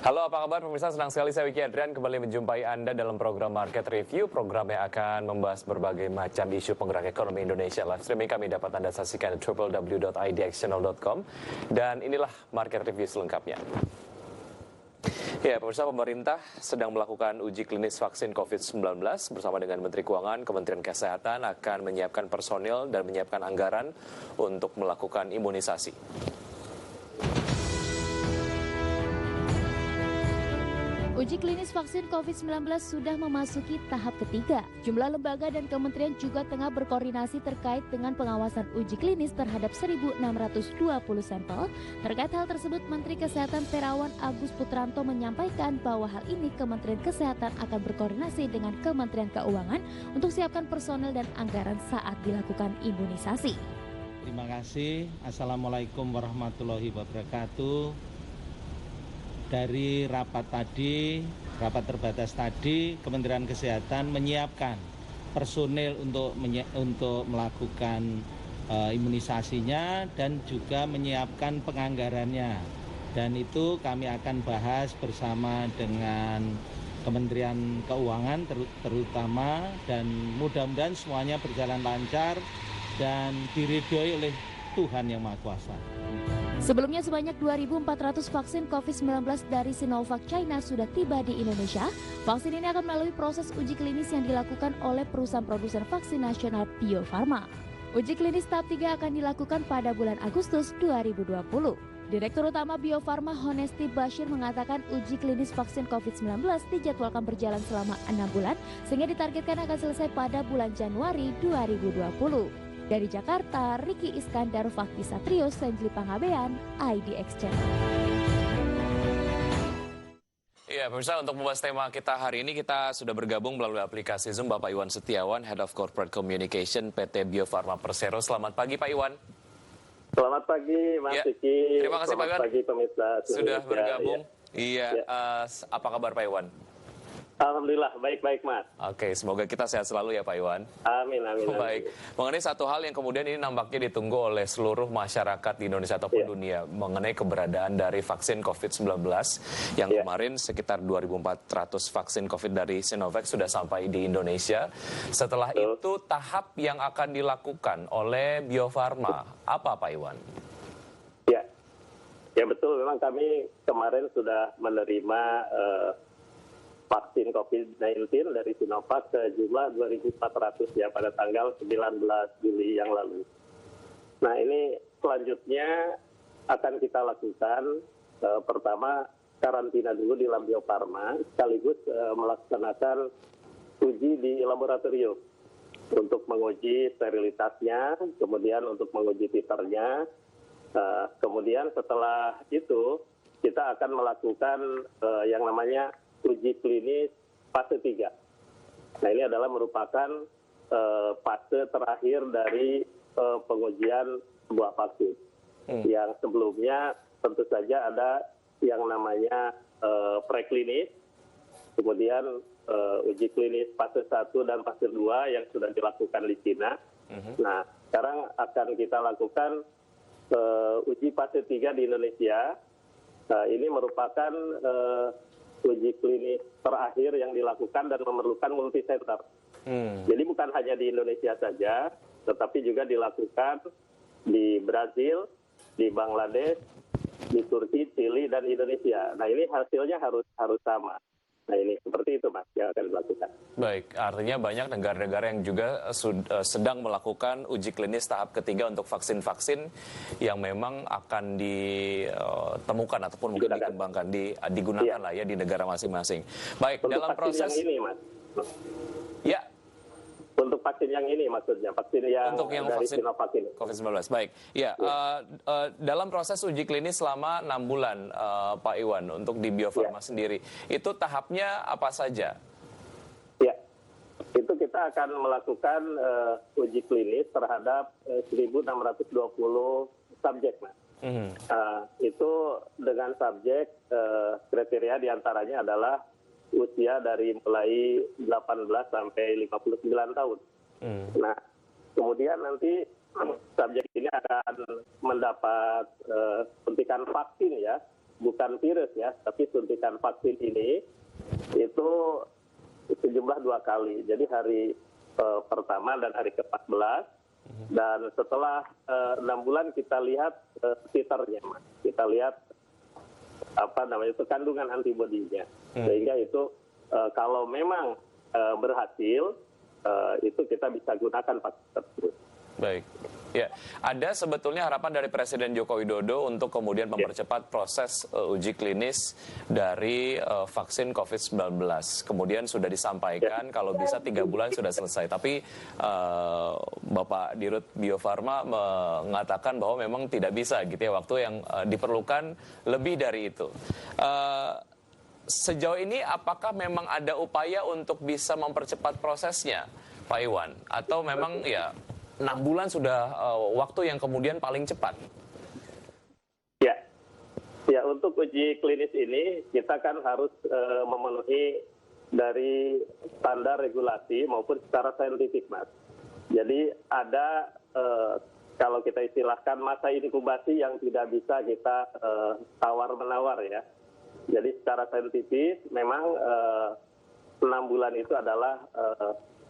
Halo, apa kabar pemirsa? Senang sekali saya Wiki Adrian kembali menjumpai Anda dalam program Market Review. Program yang akan membahas berbagai macam isu penggerak ekonomi Indonesia. Live streaming kami dapat Anda saksikan di www.idxchannel.com. Dan inilah Market Review selengkapnya. Ya, pemirsa, pemerintah sedang melakukan uji klinis vaksin COVID-19 bersama dengan Menteri Keuangan, Kementerian Kesehatan akan menyiapkan personil dan menyiapkan anggaran untuk melakukan imunisasi. Uji klinis vaksin COVID-19 sudah memasuki tahap ketiga. Jumlah lembaga dan kementerian juga tengah berkoordinasi terkait dengan pengawasan uji klinis terhadap 1.620 sampel. Terkait hal tersebut, Menteri Kesehatan Terawan Agus Putranto menyampaikan bahwa hal ini Kementerian Kesehatan akan berkoordinasi dengan Kementerian Keuangan untuk siapkan personel dan anggaran saat dilakukan imunisasi. Terima kasih. Assalamualaikum warahmatullahi wabarakatuh. Dari rapat terbatas tadi, Kementerian Kesehatan menyiapkan personil untuk melakukan imunisasinya dan juga menyiapkan penganggarannya. Dan itu kami akan bahas bersama dengan Kementerian Keuangan terutama, dan mudah-mudahan semuanya berjalan lancar dan diridhoi oleh Tuhan Yang Maha Kuasa. Sebelumnya sebanyak 2.400 vaksin COVID-19 dari Sinovac China sudah tiba di Indonesia. Vaksin ini akan melalui proses uji klinis yang dilakukan oleh perusahaan produsen vaksin nasional Bio Farma. Uji klinis tahap 3 akan dilakukan pada bulan Agustus 2020. Direktur Utama Bio Farma Honesti Bashir mengatakan uji klinis vaksin COVID-19 dijadwalkan berjalan selama 6 bulan sehingga ditargetkan akan selesai pada bulan Januari 2020. Dari Jakarta, Riki Iskandar, Fakti Satrio, Senjli Pangabean, IDX Channel. Ya, pemirsa, untuk membahas tema kita hari ini, kita sudah bergabung melalui aplikasi Zoom Bapak Iwan Setiawan, Head of Corporate Communication PT Bio Farma Persero. Selamat pagi, Pak Iwan. Selamat pagi, Mas Riki. Terima kasih, Pak Iwan. Selamat pagi, pemirsa. Sudah bergabung. Iya, apa kabar, Pak Iwan? Alhamdulillah, baik-baik, Mas. Oke, semoga kita sehat selalu ya, Pak Iwan. Amin. Baik, mengenai satu hal yang kemudian ini nampaknya ditunggu oleh seluruh masyarakat di Indonesia ataupun dunia, mengenai keberadaan dari vaksin COVID-19 yang kemarin sekitar 2.400 vaksin COVID dari Sinovac sudah sampai di Indonesia. Setelah itu tahap yang akan dilakukan oleh Bio Farma, apa Pak Iwan? Ya betul, memang kami kemarin sudah menerima vaksin COVID-19 dari Sinovac sejumlah 2.400 ya pada tanggal 19 Juli yang lalu. Nah, ini selanjutnya akan kita lakukan pertama karantina dulu di Lab Bio Farma sekaligus melaksanakan uji di laboratorium untuk menguji sterilitasnya, kemudian untuk menguji titernya. Kemudian setelah itu kita akan melakukan yang namanya uji klinis fase 3. Nah, ini adalah merupakan fase terakhir dari pengujian sebuah vaksin. Yang sebelumnya tentu saja ada yang namanya preklinis, kemudian uji klinis fase 1 dan fase 2 yang sudah dilakukan di China. Nah, sekarang akan kita lakukan uji fase 3 di Indonesia. Ini merupakan uji klinis terakhir yang dilakukan dan memerlukan multisenter. Jadi bukan hanya di Indonesia saja, tetapi juga dilakukan di Brazil, di Bangladesh, di Turki, Chili, dan Indonesia. Nah, ini hasilnya harus sama. Nah, ini seperti itu, Mas, yang akan dilakukan. Baik, artinya banyak negara-negara yang juga sedang melakukan uji klinis tahap ketiga untuk vaksin-vaksin yang memang akan ditemukan ataupun mungkin dikembangkan, digunakan lah ya di negara masing-masing. Baik, untuk dalam proses yang ini, Mas. Ya. Untuk vaksin yang ini maksudnya, vaksin yang untuk yang dari vaksin Sinovac ini. COVID-19. Baik, ya. Dalam proses uji klinis selama 6 bulan, Pak Iwan, untuk di Bio Farma sendiri, itu tahapnya apa saja? Ya, itu kita akan melakukan uji klinis terhadap 1.620 subjek, Mas. Itu dengan subjek kriteria diantaranya adalah usia dari mulai 18 sampai 59 tahun. Nah, kemudian nanti subjek ini akan mendapat suntikan vaksin ya, bukan virus ya, tapi suntikan vaksin ini itu sejumlah 2 kali. Jadi hari pertama dan hari ke-14, dan setelah 6 bulan kita lihat titernya, Mas. Kita lihat itu kandungan antibodinya, sehingga itu kalau memang berhasil, itu kita bisa gunakan vaksin tersebut. Baik. Ya, ada sebetulnya harapan dari Presiden Joko Widodo untuk kemudian mempercepat proses uji klinis dari vaksin COVID-19. Kemudian sudah disampaikan kalau bisa 3 bulan sudah selesai. Tapi Bapak Dirut Bio Farma mengatakan bahwa memang tidak bisa gitu ya, waktu yang diperlukan lebih dari itu. Sejauh ini apakah memang ada upaya untuk bisa mempercepat prosesnya, Pak Iwan? Atau memang ya 6 bulan sudah waktu yang kemudian paling cepat? Ya, untuk uji klinis ini kita kan harus memenuhi dari standar regulasi maupun secara saintifik, Mas. Jadi ada kalau kita istilahkan masa inkubasi yang tidak bisa kita tawar-menawar ya. Jadi secara saintifik memang 6 bulan itu adalah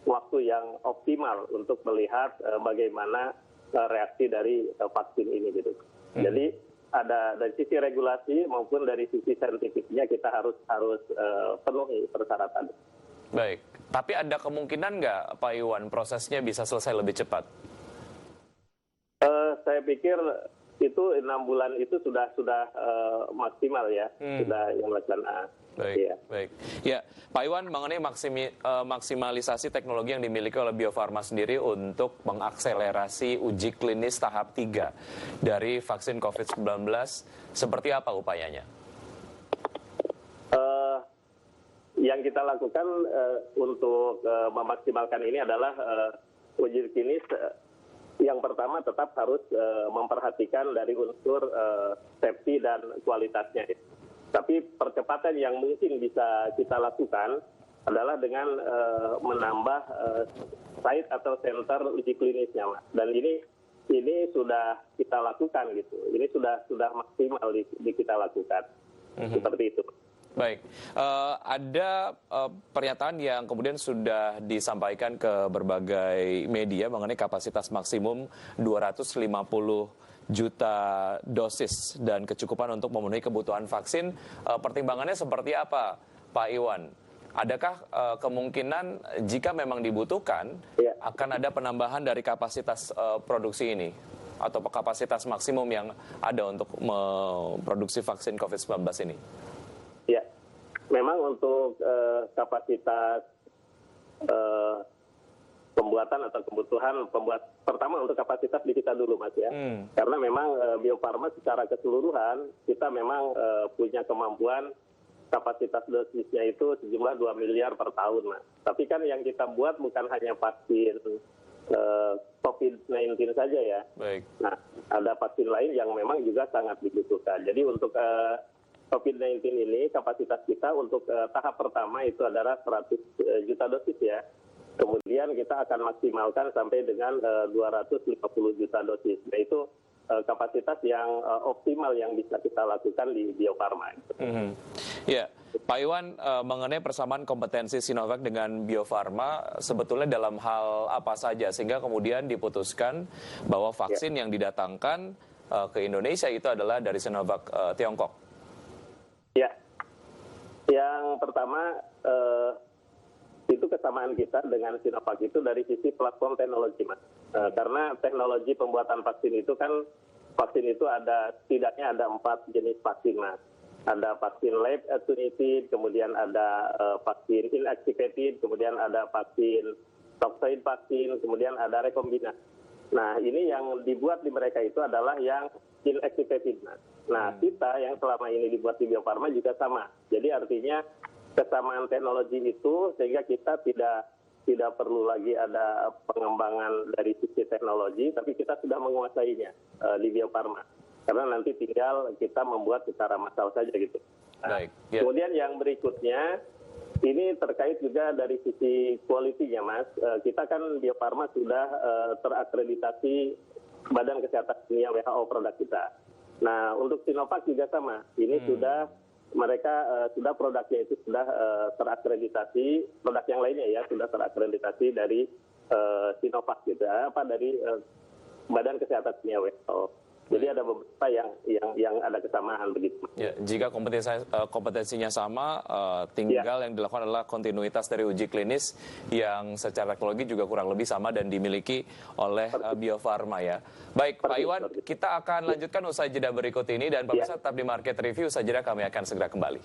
waktu yang optimal untuk melihat bagaimana reaksi dari vaksin ini gitu. Jadi ada dari sisi regulasi maupun dari sisi saintifiknya kita harus penuhi persyaratan. Baik, tapi ada kemungkinan nggak Pak Iwan prosesnya bisa selesai lebih cepat? Saya pikir itu 6 bulan itu sudah maksimal ya, sudah yang laksana. Baik, baik. Ya, Pak Iwan, mengenai maksimalisasi teknologi yang dimiliki oleh Bio Farma sendiri untuk mengakselerasi uji klinis tahap 3 dari vaksin COVID-19, seperti apa upayanya? Yang kita lakukan untuk memaksimalkan ini adalah uji klinis. Yang pertama tetap harus memperhatikan dari unsur safety dan kualitasnya. Tapi percepatan yang mungkin bisa kita lakukan adalah dengan menambah site atau center uji klinisnya, Mas. Dan ini sudah kita lakukan gitu. Ini sudah maksimal di kita lakukan. Seperti itu. Baik, ada pernyataan yang kemudian sudah disampaikan ke berbagai media mengenai kapasitas maksimum 250 juta dosis dan kecukupan untuk memenuhi kebutuhan vaksin. Pertimbangannya seperti apa, Pak Iwan? Adakah kemungkinan jika memang dibutuhkan akan ada penambahan dari kapasitas produksi ini atau kapasitas maksimum yang ada untuk memproduksi vaksin COVID-19 ini? Ya, memang untuk kapasitas pembuatan atau kebutuhan pertama untuk kapasitas di kita dulu, Mas ya. Karena memang Bio Farma secara keseluruhan kita memang punya kemampuan kapasitas dosisnya itu sejumlah 2 miliar per tahun, Mas. Tapi kan yang kita buat bukan hanya vaksin COVID-19 saja ya. Baik. Nah, ada vaksin lain yang memang juga sangat dibutuhkan. Jadi untuk COVID-19 ini kapasitas kita untuk tahap pertama itu adalah 100 juta dosis ya. Kemudian kita akan maksimalkan sampai dengan 250 juta dosis. Nah itu kapasitas yang optimal yang bisa kita lakukan di Bio Farma. Ya, Pak Iwan, mengenai persamaan kompetensi Sinovac dengan Bio Farma, sebetulnya dalam hal apa saja sehingga kemudian diputuskan bahwa vaksin yang didatangkan ke Indonesia itu adalah dari Sinovac Tiongkok? Ya, yang pertama itu kesamaan kita dengan Sinovac itu dari sisi platform teknologi, Mas. Karena teknologi pembuatan vaksin itu kan, vaksin itu setidaknya ada 4 jenis vaksin, Mas. Ada vaksin lab attenuated, kemudian ada vaksin inactivated, kemudian ada vaksin toxoid vaksin, kemudian ada rekombinasi. Nah, ini yang dibuat di mereka itu adalah yang inactivated, Mas. Nah, kita yang selama ini dibuat di Bio Farma juga sama. Jadi artinya kesamaan teknologi itu sehingga kita tidak perlu lagi ada pengembangan dari sisi teknologi, tapi kita sudah menguasainya di Bio Farma. Karena nanti tinggal kita membuat secara massal saja gitu. Nah, kemudian yang berikutnya ini terkait juga dari sisi quality-nya, Mas. Kita kan Bio Farma sudah terakreditasi Badan Kesehatan Dunia WHO produk kita. Nah, untuk Sinovac juga sama. Ini mereka sudah produknya itu sudah terakreditasi, produk yang lainnya ya sudah terakreditasi dari Sinovac gitu, dari Badan Kesehatan Dunia WHO. Jadi ada beberapa yang ada kesamaan begitu. Ya, jika kompetensinya sama, tinggal yang dilakukan adalah kontinuitas dari uji klinis yang secara teknologi juga kurang lebih sama dan dimiliki oleh Bio Farma ya. Baik, Pak Iwan, kita akan lanjutkan usai jeda berikut ini dan pemirsa tetap di Market Review, usai jeda kami akan segera kembali.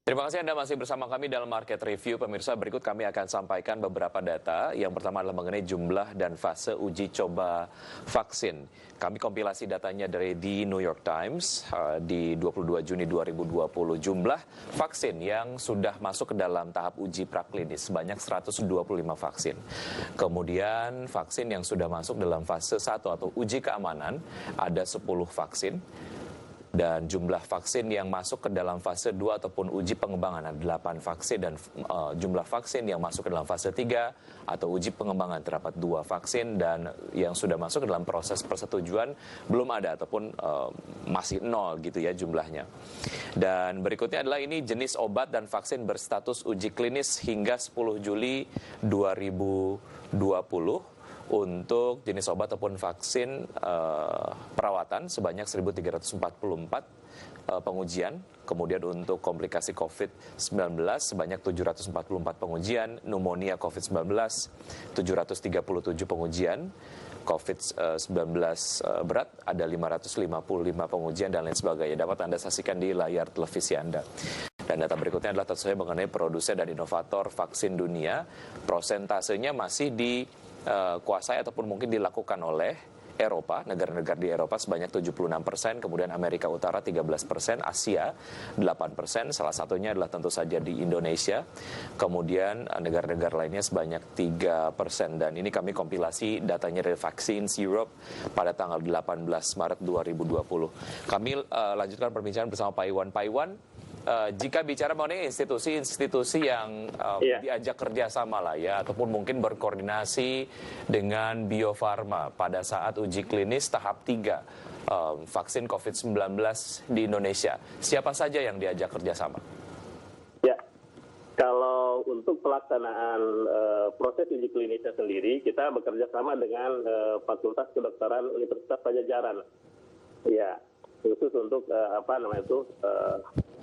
Terima kasih Anda masih bersama kami dalam Market Review. Pemirsa, berikut kami akan sampaikan beberapa data. Yang pertama adalah mengenai jumlah dan fase uji coba vaksin. Kami kompilasi datanya dari di New York Times di 22 Juni 2020. Jumlah vaksin yang sudah masuk ke dalam tahap uji praklinis sebanyak 125 vaksin. Kemudian vaksin yang sudah masuk dalam fase 1 atau uji keamanan ada 10 vaksin. Dan jumlah vaksin yang masuk ke dalam fase 2 ataupun uji pengembangan ada 8 vaksin dan jumlah vaksin yang masuk ke dalam fase 3 atau uji pengembangan terdapat 2 vaksin dan yang sudah masuk ke dalam proses persetujuan belum ada ataupun masih 0 gitu ya jumlahnya. Dan berikutnya adalah ini jenis obat dan vaksin berstatus uji klinis hingga 10 Juli 2020. Untuk jenis obat ataupun vaksin perawatan sebanyak 1.344 pengujian. Kemudian untuk komplikasi COVID-19 sebanyak 744 pengujian. Pneumonia COVID-19 737 pengujian. COVID-19 berat ada 555 pengujian dan lain sebagainya. Dapat Anda saksikan di layar televisi Anda. Dan data berikutnya adalah tentu saja mengenai produsen dan inovator vaksin dunia. Prosentasenya masih dikuasai ataupun mungkin dilakukan oleh Eropa, negara-negara di Eropa sebanyak 76%, kemudian Amerika Utara 13%, Asia 8%, salah satunya adalah tentu saja di Indonesia, kemudian negara-negara lainnya sebanyak 3%, dan ini kami kompilasi datanya dari Vaccines Europe pada tanggal 18 Maret 2020. Kami lanjutkan perbincangan bersama Pak Iwan. Pak Iwan, jika bicara mengenai institusi-institusi yang diajak kerjasama lah ya, ataupun mungkin berkoordinasi dengan Bio Farma pada saat uji klinis tahap 3 vaksin COVID-19 di Indonesia, siapa saja yang diajak kerjasama? Ya, kalau untuk pelaksanaan proses uji klinisnya sendiri, kita bekerja sama dengan Fakultas Kedokteran Universitas Padjadjaran. Ya, khusus untuk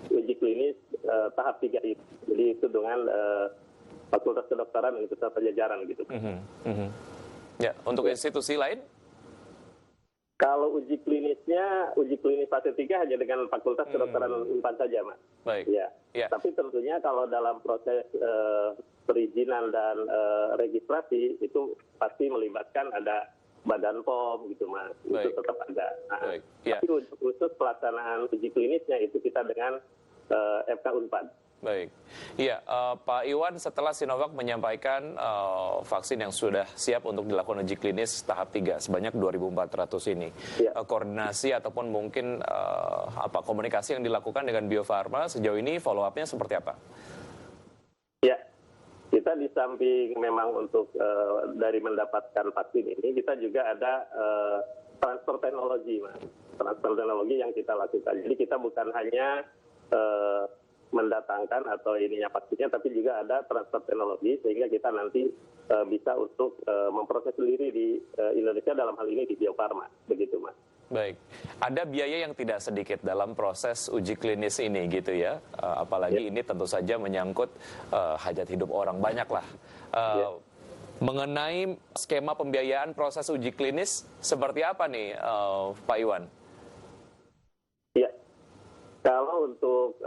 uji klinis tahap 3 itu. Jadi itu dengan Fakultas Kedokteran Universitas Padjadjaran gitu. Ya, untuk institusi lain? Kalau uji klinis fase 3 hanya dengan Fakultas Kedokteran Unpad saja, Mas. Baik. Ya. Tapi tentunya kalau dalam proses perizinan dan registrasi itu pasti melibatkan ada Badan POM gitu, Mas. Itu tetap ada. Nah, tapi untuk khusus pelaksanaan uji klinisnya itu kita dengan FK Unpad. Baik. Iya, Pak Iwan, setelah Sinovac menyampaikan vaksin yang sudah siap untuk dilakukan uji klinis tahap 3 sebanyak 2.400 ini, koordinasi ataupun mungkin komunikasi yang dilakukan dengan Bio Farma sejauh ini follow up-nya seperti apa? Ya, kita di samping memang untuk dari mendapatkan vaksin ini, kita juga ada transfer teknologi, Mas. Transfer teknologi yang kita lakukan. Jadi kita bukan hanya mendatangkan atau ininya vaksinnya, tapi juga ada transfer teknologi sehingga kita nanti bisa untuk memproses sendiri di Indonesia, dalam hal ini di Bio Farma, begitu, Mas. Baik, ada biaya yang tidak sedikit dalam proses uji klinis ini gitu ya, apalagi ini tentu saja menyangkut hajat hidup orang banyak lah. Mengenai skema pembiayaan proses uji klinis seperti apa nih Pak Iwan? Ya, kalau untuk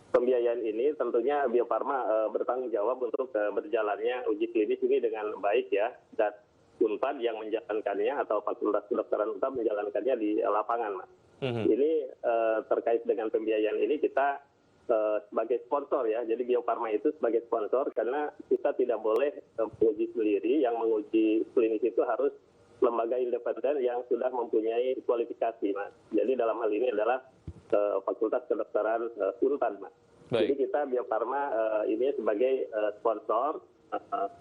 pembiayaan ini tentunya Bio Farma bertanggung jawab untuk berjalannya uji klinis ini dengan baik ya, dan Unpad yang menjalankannya atau Fakultas Kedokteran Unpad menjalankannya di lapangan, Mas. Ini terkait dengan pembiayaan ini kita sebagai sponsor ya, jadi Bio Farma itu sebagai sponsor karena kita tidak boleh menguji sendiri, yang menguji klinis itu harus lembaga independen yang sudah mempunyai kualifikasi, Mas. Jadi dalam hal ini adalah Fakultas Kedokteran Unpad, Mas. Baik. Jadi kita Bio Farma ini sebagai sponsor,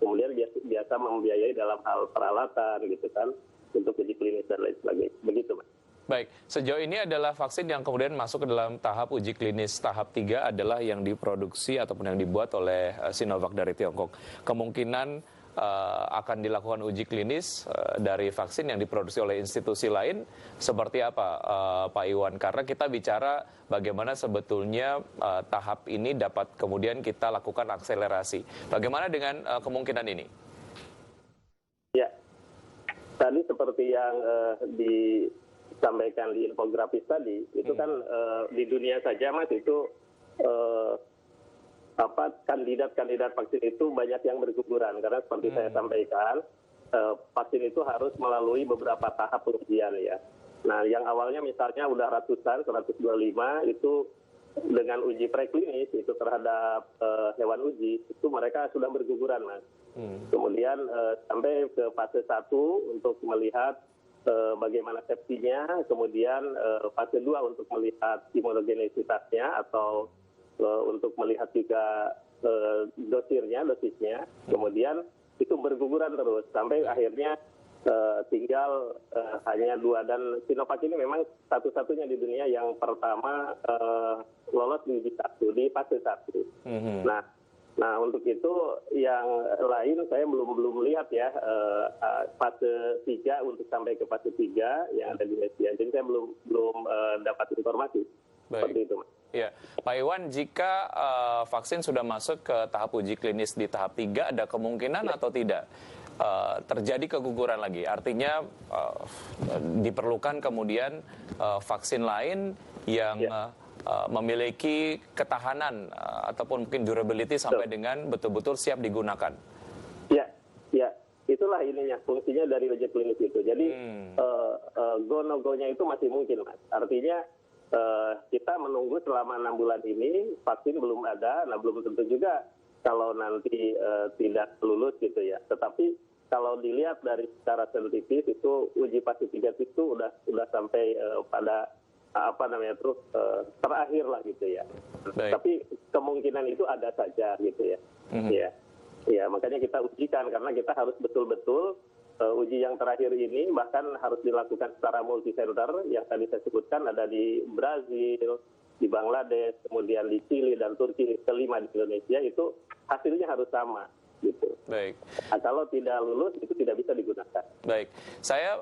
kemudian biasa membiayai dalam hal peralatan gitu kan, untuk uji klinis dan lain sebagainya. Begitu, Mas. Baik, sejauh ini adalah vaksin yang kemudian masuk ke dalam tahap uji klinis tahap 3 adalah yang diproduksi ataupun yang dibuat oleh Sinovac dari Tiongkok. Kemungkinan akan dilakukan uji klinis dari vaksin yang diproduksi oleh institusi lain seperti apa, Pak Iwan? Karena kita bicara bagaimana sebetulnya tahap ini dapat kemudian kita lakukan akselerasi. Bagaimana dengan kemungkinan ini? Ya, tadi seperti yang disampaikan di infografis tadi, itu kan di dunia saja, Mas, itu kandidat-kandidat vaksin itu banyak yang berguguran karena seperti saya sampaikan, vaksin itu harus melalui beberapa tahap pengujian ya. Nah, yang awalnya misalnya udah ratusan, 125 itu dengan uji preklinis itu terhadap hewan uji itu mereka sudah berguguran, Mas. Kemudian sampai ke fase 1 untuk melihat bagaimana safety-nya, kemudian fase 2 untuk melihat imunogenisitasnya atau untuk melihat juga dosisnya, kemudian itu berguguran terus sampai akhirnya tinggal hanya 2, dan Sinovac ini memang satu-satunya di dunia yang pertama lolos di fase 1. Nah, untuk itu yang lain saya belum lihat ya fase 3 untuk sampai ke fase 3 yang ada di Indonesia. Jadi saya belum dapat informasi. Baik. Seperti itu, Mas. Ya, Pak Iwan, jika vaksin sudah masuk ke tahap uji klinis di tahap 3, ada kemungkinan atau tidak terjadi keguguran lagi? Artinya diperlukan kemudian vaksin lain yang memiliki ketahanan ataupun mungkin durability sampai dengan betul-betul siap digunakan. Ya, itulah ininya fungsinya dari uji klinis itu. Jadi go no go-nya itu masih mungkin, Mas. Artinya kita menunggu selama 6 bulan ini vaksin belum ada, nah belum tentu juga kalau nanti tidak lulus gitu ya. Tetapi kalau dilihat dari secara saintifis itu uji fase 3 itu udah sampai pada terakhir lah gitu ya. Baik. Tapi kemungkinan itu ada saja gitu ya. Ya, makanya kita ujikan karena kita harus betul-betul uji yang terakhir ini bahkan harus dilakukan secara multisenter yang tadi saya sebutkan, ada di Brazil, di Bangladesh, kemudian di Chili dan Turki, kelima di Indonesia, itu hasilnya harus sama gitu. Baik. Nah, kalau tidak lulus itu tidak bisa digunakan. Baik, saya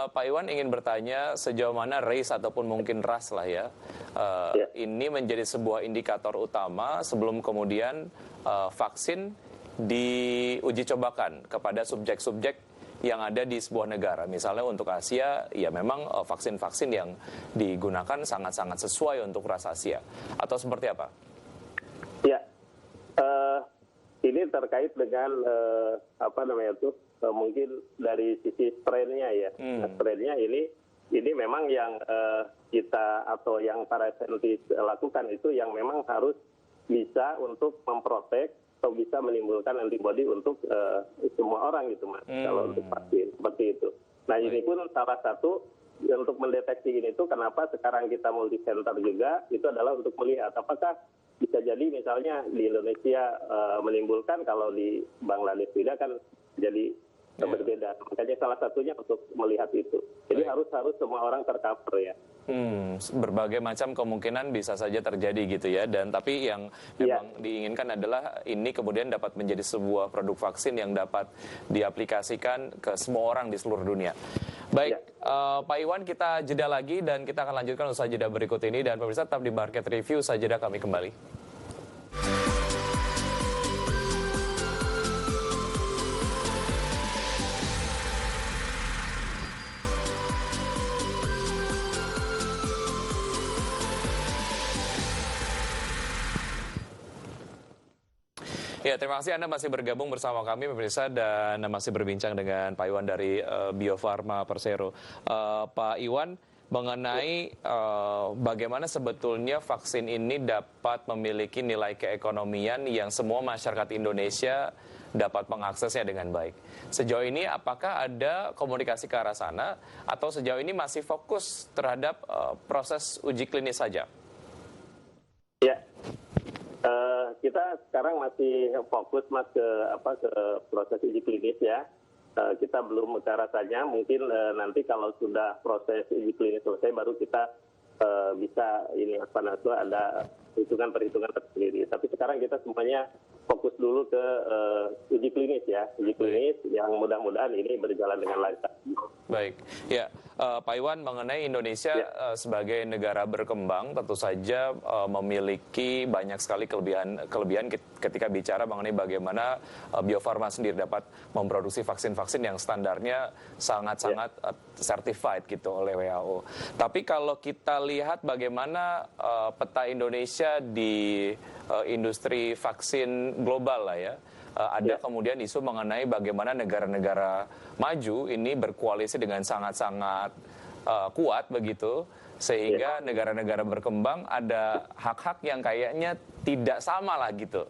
Pak Iwan ingin bertanya sejauh mana race ataupun mungkin ras lah ya, ini menjadi sebuah indikator utama sebelum kemudian vaksin diuji cobakan kepada subjek-subjek yang ada di sebuah negara. Misalnya untuk Asia, ya memang vaksin-vaksin yang digunakan sangat-sangat sesuai untuk ras Asia. Atau seperti apa? Ya, ini terkait dengan mungkin dari sisi strain-nya ya. Strain-nya ini memang yang kita atau yang para saintis lakukan itu yang memang harus bisa untuk memprotek atau bisa menimbulkan antibodi untuk semua orang gitu, Mas. Kalau untuk vaksin seperti itu. Nah, ini pun salah satu untuk mendeteksi ini tuh kenapa sekarang kita multisenter juga, itu adalah untuk melihat apakah bisa jadi misalnya di Indonesia menimbulkan, kalau di Bangladesh tidak kan jadi berbeda. Makanya salah satunya untuk melihat itu. Jadi harus semua orang tercover ya. Berbagai macam kemungkinan bisa saja terjadi gitu ya, dan tapi yang memang diinginkan adalah ini kemudian dapat menjadi sebuah produk vaksin yang dapat diaplikasikan ke semua orang di seluruh dunia. Baik, Pak Iwan, kita jeda lagi dan kita akan lanjutkan usaha jeda berikut ini, dan pemirsa tetap di Market Review, usaha jeda kami kembali. Ya, terima kasih Anda masih bergabung bersama kami pemirsa dan masih berbincang dengan Pak Iwan dari Bio Farma Persero. Pak Iwan, mengenai bagaimana sebetulnya vaksin ini dapat memiliki nilai keekonomian yang semua masyarakat Indonesia dapat mengaksesnya dengan baik. Sejauh ini apakah ada komunikasi ke arah sana atau sejauh ini masih fokus terhadap proses uji klinis saja? Ya, kita sekarang masih fokus Mas ke proses uji klinis ya. Kita belum ke arah sana. Mungkin nanti kalau sudah proses uji klinis selesai baru kita bisa ada perhitungan tersendiri. Tapi sekarang kita semuanya fokus dulu ke uji klinis ya, uji klinis yang mudah-mudahan ini berjalan dengan lancar. Baik, ya Pak Iwan, mengenai Indonesia sebagai negara berkembang tentu saja memiliki banyak sekali kelebihan ketika bicara mengenai bagaimana Bio Farma sendiri dapat memproduksi vaksin-vaksin yang standarnya sangat-sangat certified gitu oleh WHO. Tapi kalau kita lihat bagaimana peta Indonesia di industri vaksin global lah ya, ada kemudian isu mengenai bagaimana negara-negara maju ini berkoalisi dengan sangat-sangat kuat begitu, sehingga negara-negara berkembang ada hak-hak yang kayaknya tidak sama lah gitu.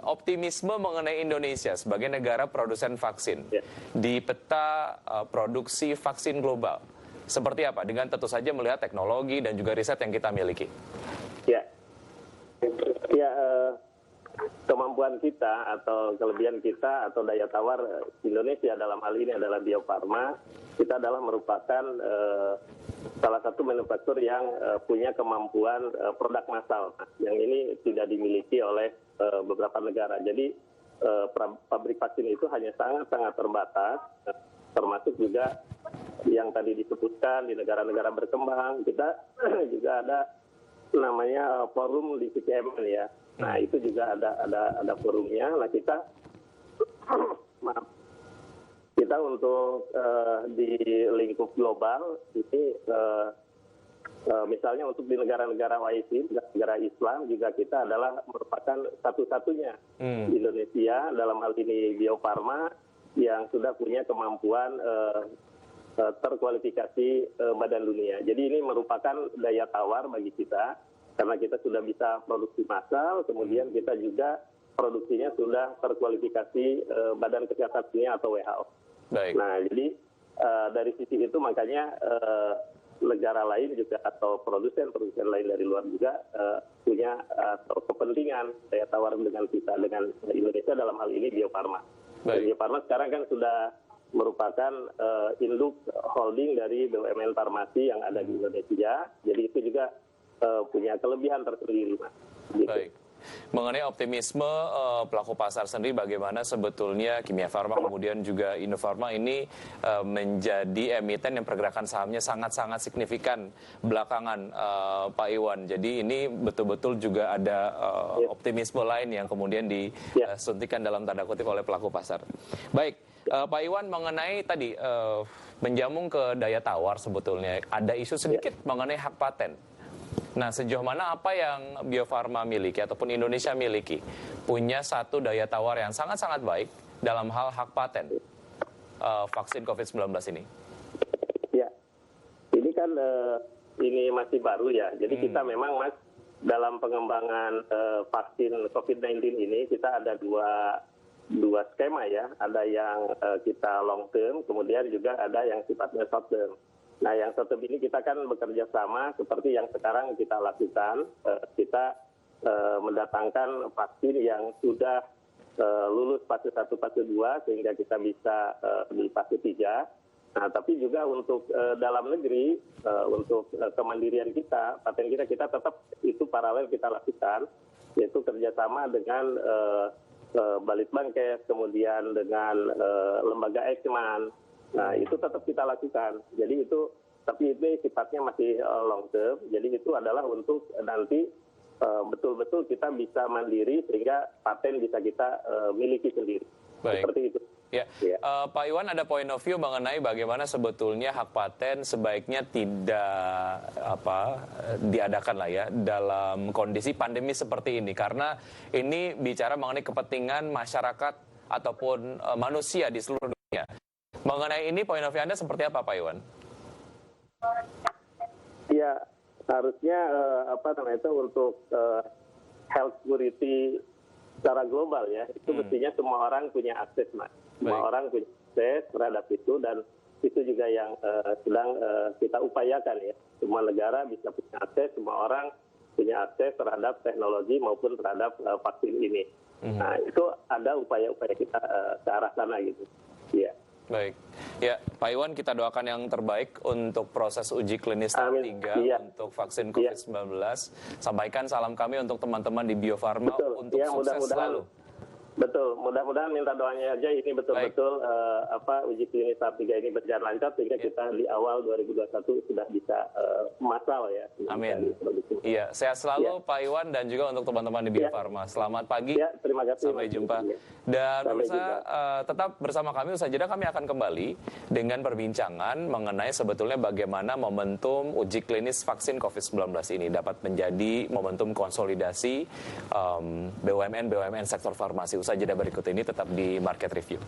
Optimisme mengenai Indonesia sebagai negara produsen vaksin di peta produksi vaksin global seperti apa, dengan tentu saja melihat teknologi dan juga riset yang kita miliki? Kemampuan kita atau kelebihan kita atau daya tawar Indonesia dalam hal ini adalah Bio Farma. Kita adalah merupakan salah satu manufaktur yang punya kemampuan produk massal, yang ini tidak dimiliki oleh beberapa negara. Jadi pabrik vaksin itu hanya sangat-sangat terbatas, termasuk juga yang tadi disebutkan di negara-negara berkembang. Kita juga ada namanya forum di CCMN ya. Nah itu juga ada forumnya. Nah kita untuk di lingkup global ini misalnya untuk di negara-negara OIC, negara Islam juga kita adalah merupakan satu-satunya Indonesia dalam hal ini Bio Farma yang sudah punya kemampuan terkualifikasi Badan Dunia. Jadi ini merupakan daya tawar bagi kita. Karena kita sudah bisa produksi massal, kemudian kita juga produksinya sudah terkualifikasi Badan Kesehatan Dunia atau WHO. Baik. Nah, jadi dari sisi itu makanya negara lain juga atau produsen lain dari luar juga punya atau kepentingan daya tawar dengan kita, dengan Indonesia dalam hal ini Bio Farma. Bio Farma sekarang kan sudah merupakan induk holding dari BUMN farmasi yang ada di Indonesia. Jadi itu juga punya kelebihan tersendiri, Mas. Gitu. Baik. Mengenai optimisme pelaku pasar sendiri, bagaimana sebetulnya Kimia Farma kemudian juga Indofarma ini menjadi emiten yang pergerakan sahamnya sangat-sangat signifikan belakangan, Pak Iwan. Jadi ini betul-betul juga ada optimisme lain yang kemudian disuntikan dalam tanda kutip oleh pelaku pasar. Baik, Pak Iwan, mengenai tadi menjamu ke daya tawar sebetulnya ada isu sedikit mengenai hak paten. Nah, sejauh mana apa yang Bio Farma miliki ataupun Indonesia miliki punya satu daya tawar yang sangat-sangat baik dalam hal hak paten vaksin COVID-19 ini? Ya, ini kan ini masih baru ya. Jadi kita memang, Mas, dalam pengembangan vaksin COVID-19 ini kita ada dua skema ya. Ada yang kita long term, kemudian juga ada yang sifatnya short term. Nah, yang short term ini kita kan bekerja sama seperti yang sekarang kita lakukan. Kita mendatangkan vaksin yang sudah lulus fase 1, fase 2 sehingga kita bisa di fase 3. Nah, tapi juga untuk dalam negeri, untuk kemandirian kita, paten kita tetap itu paralel kita lakukan, yaitu kerjasama dengan Balitbangkes, kemudian dengan lembaga Eijkman. Nah, itu tetap kita lakukan. Jadi itu, tapi itu sifatnya masih long term. Jadi itu adalah untuk nanti betul-betul kita bisa mandiri sehingga paten bisa kita miliki sendiri. Baik. Seperti itu. Ya. Pak Iwan, ada point of view mengenai bagaimana sebetulnya hak paten sebaiknya tidak diadakan lah ya dalam kondisi pandemi seperti ini, karena ini bicara mengenai kepentingan masyarakat ataupun manusia di seluruh dunia. Mengenai ini poin of view Anda seperti apa, Pak Iwan? Ya, harusnya itu untuk health security secara global ya, itu mestinya semua orang punya akses, Mas. Semua Baik. orang punya akses terhadap itu, dan itu juga yang sedang kita upayakan ya. Semua negara bisa punya akses, semua orang punya akses terhadap teknologi maupun terhadap vaksin ini. Nah, itu ada upaya-upaya kita ke arah sana gitu. Iya. Baik. Ya, Pak Iwan, kita doakan yang terbaik untuk proses uji klinis tahap Amin. 3 Iya. untuk vaksin COVID-19. Sampaikan salam kami untuk teman-teman di Bio Farma Betul. untuk Ya, sukses mudah-mudahan. selalu. Betul, mudah-mudahan minta doanya aja ini betul-betul uji klinis tahap 3 ini berjalan lancar sehingga kita di awal 2021 sudah bisa massal ya. Amin. Iya, sehat selalu Pak Iwan dan juga untuk teman-teman di Bio Farma. Selamat pagi. Ya, terima kasih. Sampai Mas. jumpa. Ya. Dan Sampai pemirsa jumpa. tetap bersama kami, usai jeda kami akan kembali dengan perbincangan mengenai sebetulnya bagaimana momentum uji klinis vaksin COVID-19 ini dapat menjadi momentum konsolidasi BUMN sektor farmasi. Usai jeda berikut ini tetap di Market Review.